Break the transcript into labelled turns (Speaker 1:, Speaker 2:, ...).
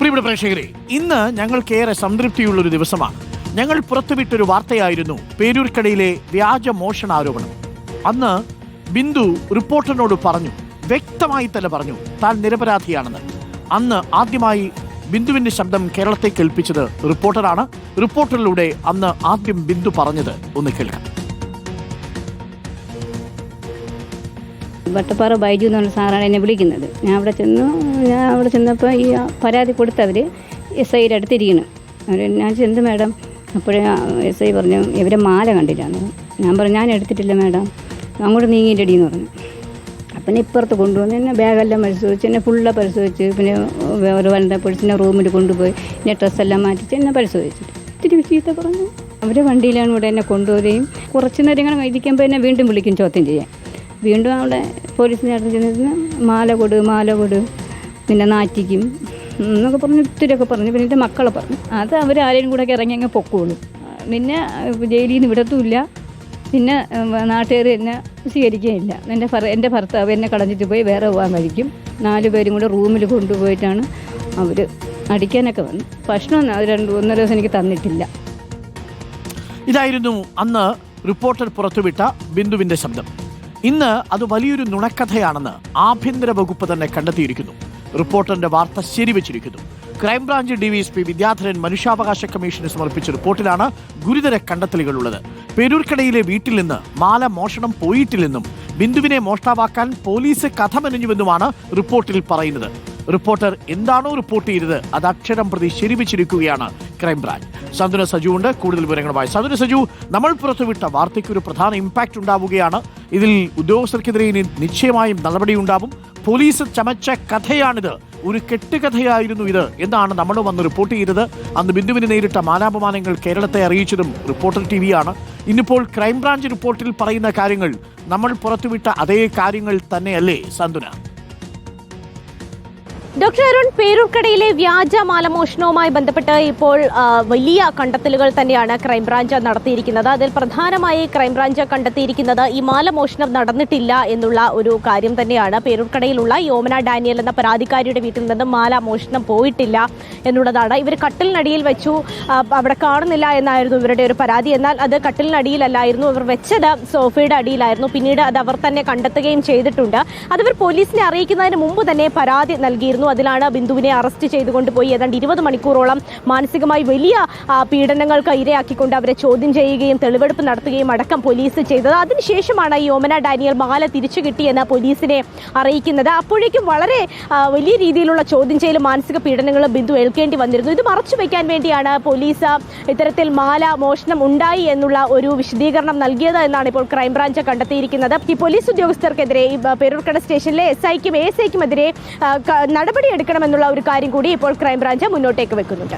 Speaker 1: പ്രിയപ്പെട്ട പ്രേക്ഷകരെ, ഇന്ന് ഞങ്ങൾക്കേറെ സംതൃപ്തിയുള്ളൊരു ദിവസമാണ്. ഞങ്ങൾ പുറത്തുവിട്ടൊരു വാർത്തയായിരുന്നു പേരൂർക്കടയിലെ വ്യാജ മോഷണാരോപണം. അന്ന് ബിന്ദു റിപ്പോർട്ടറിനോട് പറഞ്ഞു, വ്യക്തമായി തന്നെ പറഞ്ഞു, താൻ നിരപരാധിയാണെന്ന്. അന്ന് ആദ്യമായി ബിന്ദുവിന്റെ ശബ്ദം കേരളത്തെ കേൾപ്പിച്ചത് റിപ്പോർട്ടറാണ്. റിപ്പോർട്ടറിലൂടെ അന്ന് ആദ്യം ബിന്ദു പറഞ്ഞത് ഒന്ന് കേൾക്കാം.
Speaker 2: വട്ടപ്പാറ ബൈജു എന്ന് പറഞ്ഞ സാറാണ് എന്നെ വിളിക്കുന്നത്. ഞാൻ അവിടെ ചെന്നപ്പോൾ ഈ പരാതി കൊടുത്തവർ SIയുടെ അടുത്തിരിക്കുന്നു. ഞാൻ ചെന്ന് മാഡം, അപ്പോഴേ SI പറഞ്ഞു ഇവരെ മാല കണ്ടില്ലാന്ന്. ഞാൻ പറഞ്ഞു ഞാൻ എടുത്തിട്ടില്ല മാഡം, അങ്ങോട്ട് നീങ്ങിയിട്ടടി എന്ന് പറഞ്ഞു. അപ്പം ഇപ്പുറത്ത് കൊണ്ടുവന്ന് എന്നെ ബാഗെല്ലാം പരിശോധിച്ച്, എന്നെ ഫുള്ള് പരിശോധിച്ച്, പിന്നെ ഒരു വനിതാ പോലീസിനെ റൂമിൽ കൊണ്ടുപോയി എന്നെ ഡ്രസ്സെല്ലാം മാറ്റിച്ച് എന്നെ പരിശോധിച്ചിട്ട് ഇത്തിരി ചീത്ത പറഞ്ഞു. അവരെ വണ്ടിയിലാണ് ഇവിടെ എന്നെ കൊണ്ടുപോവുകയും കുറച്ച് നേരം ഇങ്ങനെ ഇരിക്കുമ്പോൾ എന്നെ വീണ്ടും വിളിക്കും ചോദ്യം ചെയ്യാൻ. വീണ്ടും അവിടെ പോലീസിൻ്റെ അടുത്ത് ചെന്നിരുന്ന് മാല കൊടു പിന്നെ നാറ്റിക്കും എന്നൊക്കെ പറഞ്ഞ് ഒത്തിരിയൊക്കെ പറഞ്ഞു. പിന്നെ എൻ്റെ മക്കളെ പറഞ്ഞു. അത് അവർ ആരെയും കൂടെ ഇറങ്ങി അങ്ങ് പൊക്കോളും. പിന്നെ ജയിലിൽ നിന്ന് വിടത്തുമില്ല. പിന്നെ നാട്ടുകാർ എന്നെ സ്വീകരിക്കുകയില്ല. എൻ്റെ ഭർത്താവ് എന്നെ കളഞ്ഞിട്ട് പോയി വേറെ പോകാൻ കഴിക്കും. 4 പേരും കൂടെ റൂമിൽ കൊണ്ടുപോയിട്ടാണ് അവർ അടിക്കാനൊക്കെ വന്നു. ഭക്ഷണം 1.5 ദിവസം എനിക്ക് തന്നിട്ടില്ല.
Speaker 1: ഇതായിരുന്നു അന്ന് റിപ്പോർട്ടർ പുറത്തുവിട്ട ബിന്ദുവിന്റെ ശബ്ദം. ഇന്ന് അത് വലിയൊരു നുണക്കഥയാണെന്ന് ആഭ്യന്തര വകുപ്പ് തന്നെ കണ്ടെത്തിയിരിക്കുന്നു. റിപ്പോർട്ടറിന്റെ വാർത്ത ശരിവച്ചിരിക്കുന്നു. ക്രൈംബ്രാഞ്ച് DVSP വിദ്യാധരൻ മനുഷ്യാവകാശ കമ്മീഷന് സമർപ്പിച്ച റിപ്പോർട്ടിലാണ് ഗുരുതര കണ്ടെത്തലുകളുള്ളത്. പേരൂർക്കടയിലെ വീട്ടിൽ നിന്ന് മാല മോഷണം പോയിട്ടില്ലെന്നും ബിന്ദുവിനെ മോഷ്ടാവാക്കാൻ പോലീസ് കഥ മെനഞ്ഞുവെന്നുമാണ് റിപ്പോർട്ടിൽ പറയുന്നത്. റിപ്പോർട്ടർ എന്താണോ റിപ്പോർട്ട് ചെയ്തത് അത് അക്ഷരം പ്രതി ശരിവച്ചിരിക്കുകയാണ് ക്രൈംബ്രാഞ്ച്. സന്തുന സജു ഉണ്ട് കൂടുതൽ വിവരങ്ങളുമായി. സന്തുന സജു, നമ്മൾ പുറത്തുവിട്ട വാർത്തയ്ക്ക് ഒരു പ്രധാന ഇമ്പാക്റ്റ് ഉണ്ടാവുകയാണ്. ഇതിൽ ഉദ്യോഗസ്ഥർക്കെതിരെ നിശ്ചയമായും നടപടിയുണ്ടാവും. പോലീസ് ചമച്ച കഥയാണിത്, ഒരു കെട്ടുകഥയായിരുന്നു ഇത് എന്നാണ് നമ്മൾ വന്ന് റിപ്പോർട്ട് ചെയ്തത്. അന്ന് ബിന്ദുവിന് നേരിട്ട മാനാപമാനങ്ങൾ കേരളത്തെ അറിയിച്ചതും റിപ്പോർട്ടർ TV ആണ്. ഇന്നിപ്പോൾ ക്രൈംബ്രാഞ്ച് റിപ്പോർട്ടിൽ പറയുന്ന കാര്യങ്ങൾ നമ്മൾ പുറത്തുവിട്ട അതേ കാര്യങ്ങൾ തന്നെയല്ലേ സന്തുന?
Speaker 3: ഡോക്ടർ അരുൺ, പേരൂർക്കടയിലെ വ്യാജ മാലമോഷണവുമായി ബന്ധപ്പെട്ട് ഇപ്പോൾ വലിയ കണ്ടെത്തലുകൾ തന്നെയാണ് ക്രൈംബ്രാഞ്ച് നടത്തിയിരിക്കുന്നത്. അതിൽ പ്രധാനമായി ക്രൈംബ്രാഞ്ച് കണ്ടെത്തിയിരിക്കുന്നത് ഈ മാലമോഷണം നടന്നിട്ടില്ല എന്നുള്ള ഒരു കാര്യം തന്നെയാണ്. പേരൂർക്കടയിലുള്ള യോമന ഡാനിയൽ എന്ന പരാതിക്കാരിയുടെ വീട്ടിൽ നിന്നും മാലമോഷണം പോയിട്ടില്ല എന്നുള്ളതാണ്. ഇവർ കട്ടിലിനടിയിൽ വെച്ചു, അവിടെ കാണുന്നില്ല എന്നായിരുന്നു ഇവരുടെ ഒരു പരാതി. എന്നാൽ അത് കട്ടിലിനടിയിലല്ലായിരുന്നു, ഇവർ വെച്ചത് സോഫയുടെ അടിയിലായിരുന്നു. പിന്നീട് അത് അവർ തന്നെ കണ്ടെത്തുകയും ചെയ്തിട്ടുണ്ട്. അതവർ പോലീസിനെ അറിയിക്കുന്നതിന് മുമ്പ് തന്നെ പരാതി നൽകിയിരുന്നു. അതിലാണ് ബിന്ദുവിനെ അറസ്റ്റ് ചെയ്തുകൊണ്ടുപോയി ഏതാണ്ട് 20 മണിക്കൂറോളം മാനസികമായി വലിയ പീഡനങ്ങൾക്ക് ഇരയാക്കിക്കൊണ്ട് അവരെ ചോദ്യം ചെയ്യുകയും തെളിവെടുപ്പ് നടത്തുകയും അടക്കം പോലീസ് ചെയ്തത്. അതിനുശേഷമാണ് ഈ യോമന ഡാനിയൽ മാല തിരിച്ചു കിട്ടിയെന്ന് പോലീസിനെ അറിയിക്കുന്നത്. അപ്പോഴേക്കും വളരെ വലിയ രീതിയിലുള്ള ചോദ്യം ചെയ്യലും മാനസിക പീഡനങ്ങളും ബിന്ദു ഏൽക്കേണ്ടി വന്നിരുന്നു. ഇത് മറച്ചുവെക്കാൻ വേണ്ടിയാണ് പോലീസ് ഇത്തരത്തിൽ മാല മോഷണം ഉണ്ടായി എന്നുള്ള ഒരു വിശദീകരണം നൽകിയത് എന്നാണ് ഇപ്പോൾ ക്രൈംബ്രാഞ്ച് കണ്ടെത്തിയിരിക്കുന്നത്. ഈ പോലീസ് ഉദ്യോഗസ്ഥർക്കെതിരെ ഈ പേരൂർക്കട സ്റ്റേഷനിലെ SIക്കും ASIക്കുമെതിരെ നടപടിയെടുക്കണമെന്നുള്ള ഒരു കാര്യം കൂടി ഇപ്പോൾ ക്രൈംബ്രാഞ്ച് മുന്നോട്ടേക്ക് വെക്കുന്നുണ്ട്.